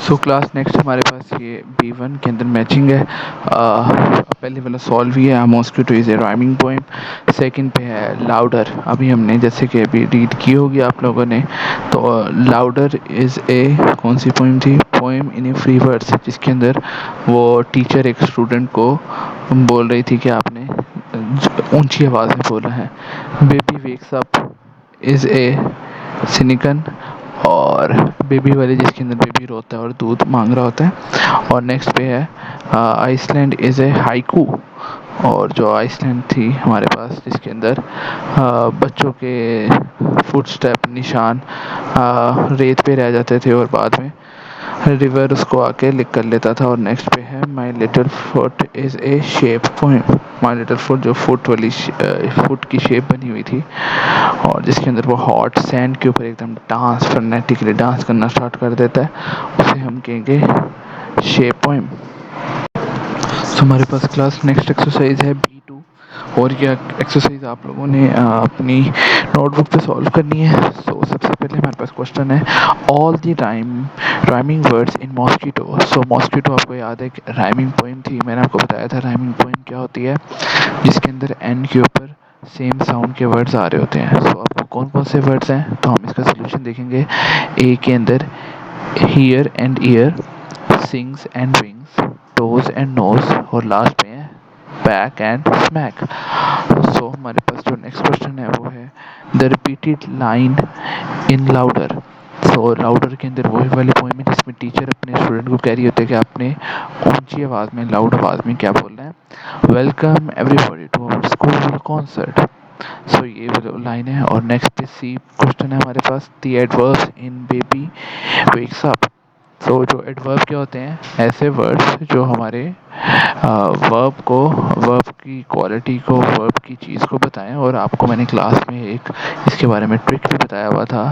So class next हमारे पास ये B1 के अंदर मैचिंग है। पहले वाला सॉल्व ही है, mosquito is a rhyming poem. Second पे है लाउडर, अभी हमने जैसे कि अभी रीड की होगी आप लोगों ने। तो लाउडर इज़ ए कौन सी पोएम थी? Poem in A free words, जिसके अंदर वो टीचर एक स्टूडेंट को बोल रही थी कि आपने ऊंची आवाज़ में बोला है। Baby wakes up is a cinquain, और बेबी वाले जिसके अंदर बेबी रोता है और दूध मांग रहा होता है। और नेक्स्ट पे है आइसलैंड इज़ ए हाइकू, और जो आइसलैंड थी हमारे पास जिसके अंदर बच्चों के फुटस्टेप निशान रेत पे रह जाते थे और बाद में रिवर उसको आके लिख कर लेता था। और नेक्स्ट पे है my little foot is A shape poem. My little foot जो फुट वाली फुट की शेप बनी हुई थी, और जिसके अंदर वो हॉट सैंड के ऊपर एकदम डांस फ्रेनेटिकली डांस करना स्टार्ट कर देता है, उसे हम कहेंगे शेप पोएम। तो हमारे पास क्लास नेक्स्ट एक्सरसाइज है B2, और ये एक्सरसाइज आप लोगों ने अपनी नोटबुक पे सॉल्व करनी है। सो सबसे पहले हमारे पास क्वेश्चन है all the rhyming words in mosquito. So mosquito आपको याद है कि राइमिंग पोएम थी, मैंने आपको बताया था राइमिंग पोएम क्या होती है, जिसके अंदर एन के ऊपर सेम साउंड के वर्ड्स आ रहे होते हैं। सो आपको कौन कौन से वर्ड्स हैं, तो हम इसका सोल्यूशन देखेंगे। ए के अंदर here and ear, sings and wings, toes and nose, और लास्ट में है बैक एंड स्मैक। सो हमारे पास जो नेक्स्ट क्वेश्चन है वो है the repeated line in louder. So louder के अंदर वही वाली पोएम है जिसमें टीचर अपने स्टूडेंट को कह रही होती है कि आपने ऊंची आवाज़ में लाउड आवाज़ में क्या बोलना है, welcome everybody to our school concert. So ये लाइन है। और नेक्स्ट पे सी क्वेश्चन है हमारे पास the adverbs in baby wakes up. So जो एडवर्ब क्या होते हैं, ऐसे वर्ड्स जो हमारे वर्ब की क्वालिटी को, वर्ब की चीज़ को बताएं। और आपको मैंने क्लास में एक इसके बारे में ट्रिक भी बताया हुआ था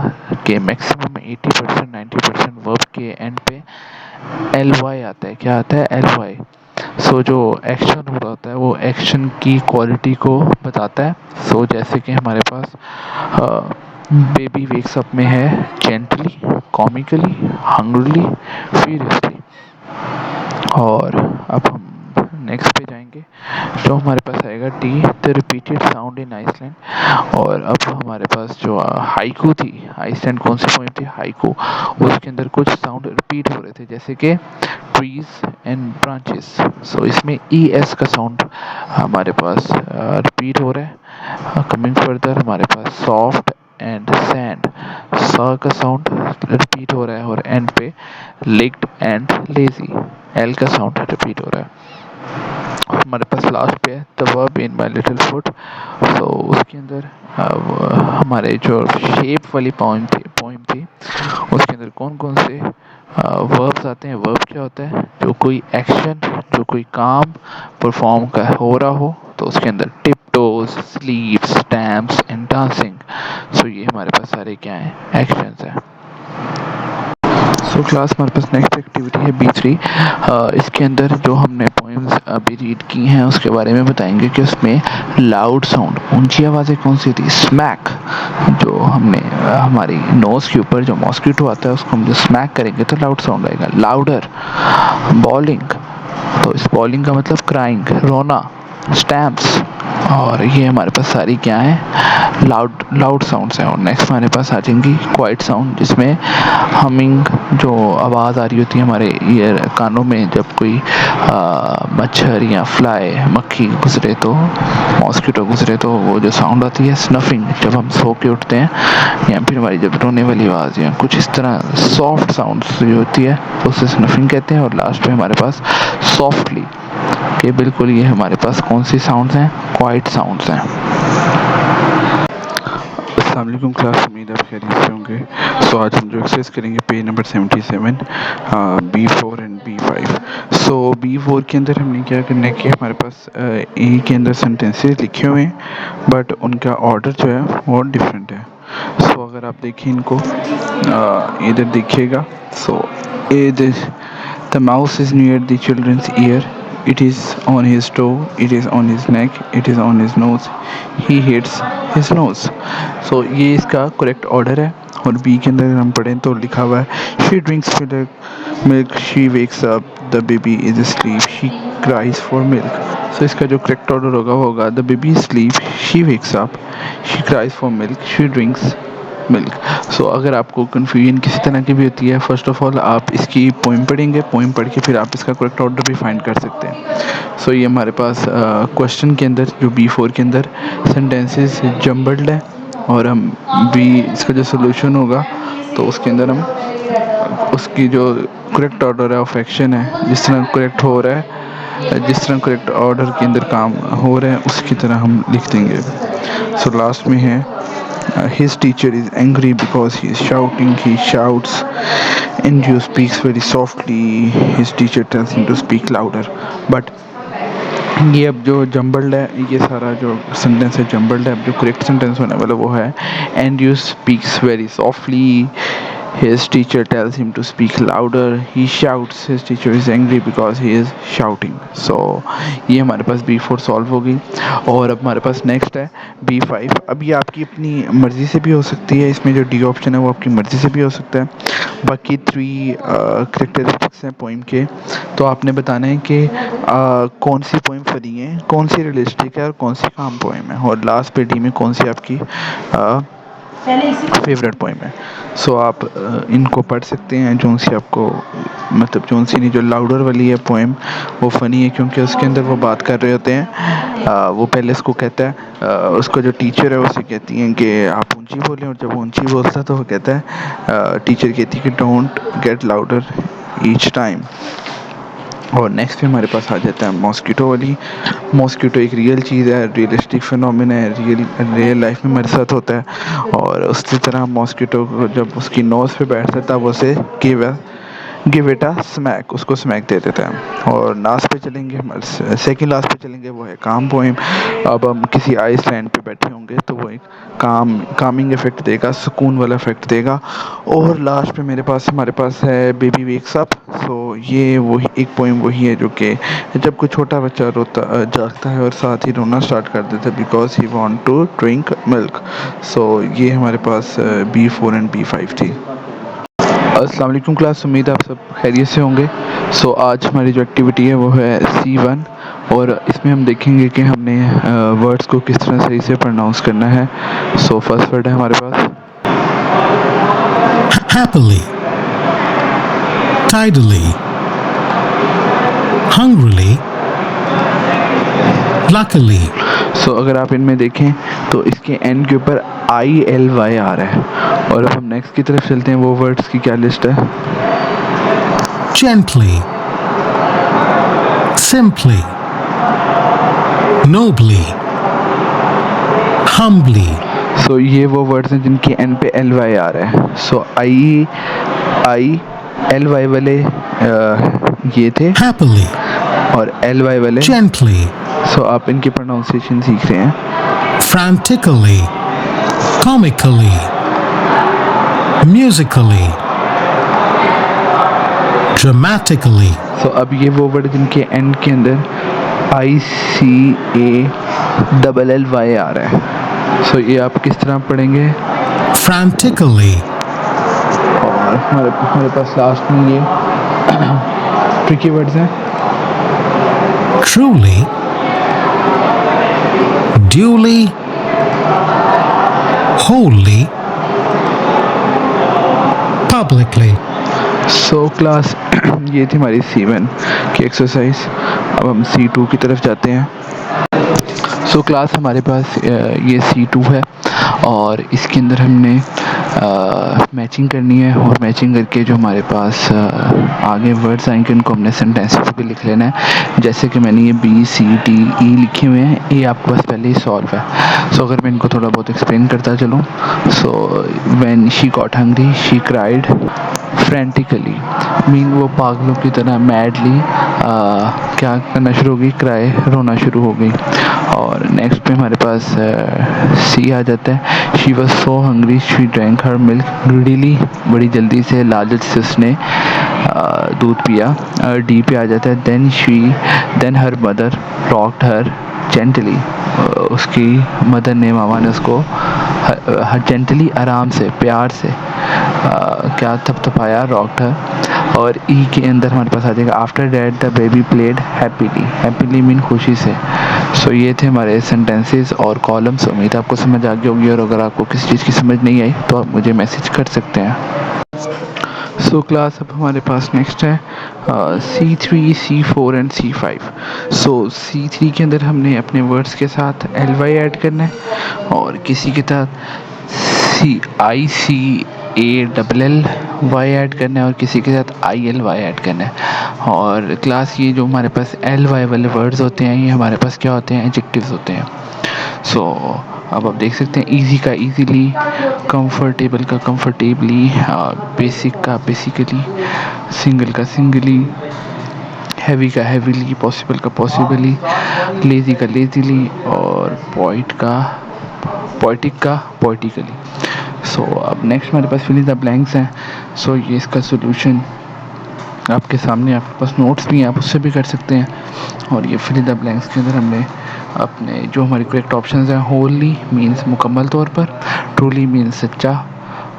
कि मैक्सिमम 80% 90% वर्ब के एंड पे LY आता है। क्या आता है? LY। सो जो एक्शन हो रहा होता है वो एक्शन की क्वालिटी को बताता है। सो जैसे कि हमारे पास बेबी वेक्स अप में है जेंटली, कॉमिकली, हंग्रीली, फ्यूरियसली। और अब हम नेक्स्ट पे जाएंगे, जो हमारे पास आएगा D the repeated sound in island. और अब हमारे पास जो हाइकू थी, आइसलैंड कौन सी पोएम थी? हाइकू। उसके अंदर कुछ साउंड रिपीट हो रहे थे जैसे कि ट्रीज एंड ब्रांचेस। सो इसमें ES का साउंड हमारे पास रिपीट हो रहा है। कमिंग फर्दर हमारे पास सॉफ्ट एंड सैंड, स का साउंड रिपीट हो रहा है। और एंड पे लिग्ड एंड लेजी, L का साउंड रिपीट हो रहा है। हमारे पास लास्ट पे है the verb in my little foot. तो उसके अंदर हमारे जो शेप वाली पोइम थी उसके अंदर कौन कौन से वर्ब्स आते हैं। वर्ब क्या होता है? जो कोई एक्शन, जो कोई काम परफॉर्म का हो रहा हो, तो उसके अंदर tiptoes, sleeves, stamps and dancing. So ये हमारे पास सारे क्या हैं? एक्शंस हैं। सो क्लास हमारे पास नेक्स्ट एक्टिविटी है B3। इसके अंदर जो हमने पोएम्स अभी रीड की हैं उसके बारे में बताएंगे कि उसमें लाउड साउंड, ऊंची आवाज़ें कौन सी थी? स्मैक, जो हमने हमारी नोज के ऊपर जो मॉस्किटो आता है उसको हम जो स्मैक करेंगे तो लाउड साउंड आएगा। लाउडर, बॉलिंग, तो इस बॉलिंग का मतलब क्राइंग, रोना, स्टैम्प्स। और ये हमारे पास सारी क्या है? लाउड साउंड्स हैं। और नेक्स्ट हमारे पास आ जाएंगी क्वाइट साउंड, जिसमें हमिंग, जो आवाज़ आ रही होती है हमारे ईयर कानों में जब कोई मच्छर या फ्लाई, मक्खी गुजरे तो, मॉस्किटो गुजरे तो वो जो साउंड आती है। स्नफिंग, जब हम सो के उठते हैं, या फिर हमारी जब रोने वाली आवाज़ या कुछ इस तरह सॉफ्ट साउंड जो होती है तो उसे स्नफिंग कहते हैं। और लास्ट में हमारे पास सॉफ्टली, कि बिल्कुल ये हमारे पास कौन सी साउंड्स हैं? क्वाइट साउंड्स हैं। अस्सलाम वालेकुम क्लास, उम्मीद है आप खैरियत से होंगे। सो आज हम जो एक्सरसाइज करेंगे page number 77, B4 and B5। So B4 के अंदर हमने क्या करना है कि हमारे पास ए के अंदर सेंटेंसेस लिखे हुए हैं बट उनका ऑर्डर जो है वो डिफरेंट है। सो अगर आप देखें इनको, इधर देखिएगा। So A the mouse is near the children's ear, it is on his toe, it is on his neck, it is on his nose, he hits his nose। so ये इसका करेक्ट ऑर्डर है। और B के अंदर हम पढ़ें तो लिखा हुआ है she drinks milk, she wakes up, the baby is asleep, she cries for milk. So इसका जो करेक्ट ऑर्डर होगा the baby is asleep, she wakes up, she cries for milk, she drinks milk. So अगर आपको confusion किसी तरह की भी होती है, फर्स्ट ऑफ ऑल आप इसकी पोइम पढ़ेंगे, पोइम पढ़ के फिर आप इसका करेक्ट ऑर्डर भी फाइंड कर सकते हैं. सो ये हमारे पास क्वेश्चन के अंदर जो B4 के अंदर सेंटेंसेस जम्बल्ड है, और हम भी इसका जो सोल्यूशन होगा तो उसके अंदर हम उसकी जो करेक्ट ऑर्डर है ऑफ एक्शन है, जिस तरह करेक्ट हो रहा है, जिस तरह करेक्ट ऑर्डर के अंदर काम हो रहा है उसकी तरह हम लिख देंगे. सो लास्ट में है his teacher is angry because he is shouting, he shouts, and you speaks very softly, his teacher tells him to speak louder. But ये अब जो जम्बल्ड है, ये सारा जो सेंटेंस है जम्बल्ड है. अब जो करेक्ट सेंटेंस होने वाला वो है and you speaks very softly, his teacher tells him to speak louder, he shouts, his teacher is angry because he is shouting. So ये हमारे पास B4 सॉल्व हो गई. और अब हमारे पास नेक्स्ट है B5. अब ये आपकी अपनी मर्ज़ी से भी हो सकती है, इसमें जो D ऑप्शन है वो आपकी मर्ज़ी से भी हो सकता है. बाकी 3 करेक्टरिस्टिक्स हैं पोइम के, तो आपने बताना है कि कौन सी पोइम फनी है, कौन सी रियलिस्टिक है और कौन सी काम पोइम है, और लास्ट पे डी में कौन सी आपकी फेवरेट पोइम है. सो आप इनको पढ़ सकते हैं. जोन सी आपको मतलब जोन सी नहीं, जो लाउडर वाली है पोइम वो फ़नी है क्योंकि उसके अंदर वो बात कर रहे होते हैं. वो पहले उसको कहता है, उसका जो टीचर है उसे कहती हैं कि आप ऊंची बोलें, और जब वो ऊंची बोलता है तो वो कहता है, टीचर कहती है कि don't get louder each time. और नेक्स्ट पे हमारे पास आ जाता है मॉस्किटो वाली. मॉस्किटो एक रियल चीज़ है, रियलिस्टिक फिनोमिना है, रियल लाइफ में हमारे साथ होता है. और उसी तरह मॉस्किटो को जब उसकी नोज़ पे बैठता है तब उसे गिव इट अ स्मैक, उसको स्मैक दे देता है. और लास्ट पे चलेंगे, हमारे सेकंड लास्ट पे चलेंगे, वो है काम पोएम. अब हम किसी आइसलैंड पे बैठे होंगे तो वो एक कामिंग इफेक्ट देगा, सुकून वाला इफेक्ट देगा. और लास्ट पे हमारे पास है बेबी वेक्स अप. सो ये वही एक पोएम वही है जो कि जब कोई छोटा बच्चा रोता जागता है और साथ ही रोना स्टार्ट कर देता है because he want to drink milk. So ये हमारे पास B4 एंड B5 थी. अस्सलाम वालेकुम क्लास, उम्मीद है आप सब खैरियत से होंगे. सो आज हमारी जो एक्टिविटी है वो है C1, और इसमें हम देखेंगे कि हमने वर्ड्स को किस तरह सही से प्रोनाउंस करना है. सो फर्स्ट वर्ड है हमारे पास happily, tidily, hungrily, luckily. सो अगर आप इनमें देखें तो इसके एंड के ऊपर ILY आ रहा है. और अब हम नेक्स्ट की तरफ चलते हैं, वो वर्ड्स की क्या लिस्ट है. gently, simply, nobly, humbly. सो ये वो वर्ड्स हैं जिनके एंड पे LY आ रहा है. सो ILY वाले ये थे, happily, और LY वाले gently, सो आप इनकी प्रोनाउंसिएशन सीख रहे हैं. frantically, comically, musically, dramatically. सो अब ये वो वर्ड जिनके एंड के अंदर ICALLY आ रहा है. सो ये आप किस तरह पढ़ेंगे. frantically, और हमारे पास लास्ट में ये ट्रिकी वर्ड्स हैं. truly, duly, wholly, publicly. So class ये थी हमारी C1 की एक्सरसाइज. अब हम C2 की तरफ जाते हैं. सो क्लास हमारे पास ये C2 है, और इसके अंदर हमने मैचिंग करनी है, और मैचिंग करके जो हमारे पास आगे वर्ड्स आएंगे उनको हमने सेंटेंसेस पे लिख लेना है. जैसे कि मैंने ये BCDE लिखे हुए हैं, ये आपके पास पहले ही सॉल्व है. सो अगर मैं इनको थोड़ा बहुत एक्सप्लेन करता चलूँ. So when she got hungry she cried frantically, mean वो पागलों की तरह मैडली क्या करना शुरू हो गई, क्राई, रोना शुरू हो गई. और नेक्स्ट पे हमारे पास C आ जाता है. She was so hungry she drank her milk greedily, बड़ी जल्दी से लालच से उसने दूध पिया. D पे आ जाता है देन हर मदर रॉक्ड हर जेंटली, उसकी मदर ने, मामा ने उसको हर जेंटली, आराम से, प्यार से क्या थपथपाया, रॉक्ड हर. और ई के अंदर हमारे पास आ जाएगा after that the baby played happily. Happily mean खुशी से। सो ये थे हमारे सेंटेंसेस और कॉलम्स। उम्मीद आपको समझ आ गई होगी, और अगर आपको किसी चीज़ की समझ नहीं आई तो आप मुझे मैसेज कर सकते हैं। सो क्लास अब हमारे पास नेक्स्ट है C3, C4 and C5। So C3 के अंदर हमने अपने वर्ड्स के साथ ly ऐड करना है, और किसी के साथ ICALLY ऐड करना है, और किसी के साथ ILY ऐड करना है। और क्लास ये जो हमारे पास ly वाले वर्ड्स होते हैं, ये हमारे पास क्या होते हैं, एडजेक्टिव्स होते हैं। सो अब आप देख सकते हैं इजी का इजीली, कंफर्टेबल का कंफर्टेबली, बेसिक का बेसिकली, सिंगल का सिंगली, हैवी का हैवीली, पॉसिबल का पॉसिबली, लेज़ी का लेज़ीली, और पोइटिक का पोइटिकली। सो अब नेक्स्ट हमारे पास फिल इन द ब्लैंक्स हैं। सो ये इसका सोल्यूशन आपके सामने, आपके पास नोट्स भी हैं, आप उससे भी कर सकते हैं। और ये फिल इन द ब्लैंक्स के अंदर हमने अपने जो हमारे करेक्ट ऑप्शंस हैं, होली मीन्स मुकम्मल तौर पर, ट्रूली मीन्स सच्चा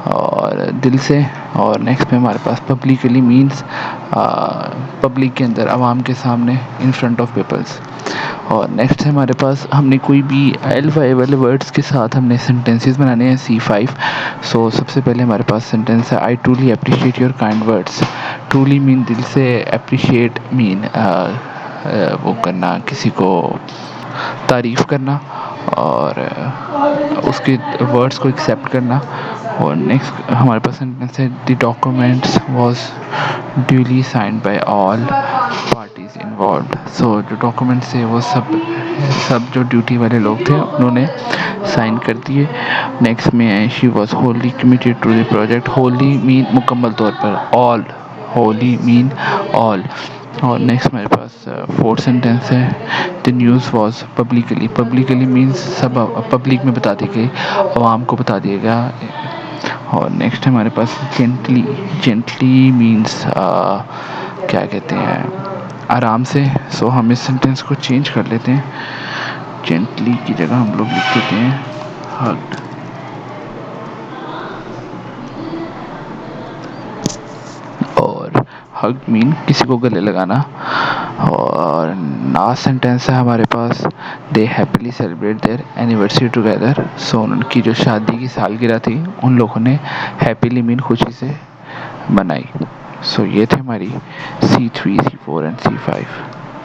और दिल से, और नेक्स्ट में हमारे पास पब्लिकली मीन्स पब्लिक के अंदर, आवाम के सामने, इन फ्रंट ऑफ पीपल्स। और नेक्स्ट है हमारे पास, हमने कोई भी ly वाले वर्ड्स के साथ हमने सेंटेंसेस बनाने हैं C5। सो सबसे पहले हमारे पास सेंटेंस है I truly appreciate your kind words. Truly mean दिल से, अप्रिशिएट मीन वो करना, किसी को तारीफ़ करना, और उसके वर्ड्स को एक्सेप्ट करना। और नेक्स्ट हमारे पास सेंटेंस है the documents was duly signed by all parties involve. So जो डॉक्यूमेंट्स थे वो सब जो ड्यूटी वाले लोग थे उन्होंने साइन कर दिए। नेक्स्ट में है she was wholly committed to the project. Wholly mean मुकम्मल तौर पर, ऑल होली मीन ऑल। और नेक्स्ट हमारे पास फोर्थ सेंटेंस है the news was publicly. Publicly means सब पब्लिक में बता दी गई, आवाम को बता दिया गया। और नेक्स्ट हमारे पास जेंटली। जेंटली मीन्स क्या कहते हैं, आराम से। सो हम इस सेंटेंस को चेंज कर लेते हैं, जेंटली की जगह हम लोग लिख देते हैं हग्ड। और हग मीन किसी को गले लगाना। और लास्ट सेंटेंस है हमारे पास they happily celebrate their anniversary together. So उनकी जो शादी की सालगिरह थी उन लोगों ने हैप्पीली मीन खुशी से मनाई। सो ये थे हमारी C3, C4 एंड C5।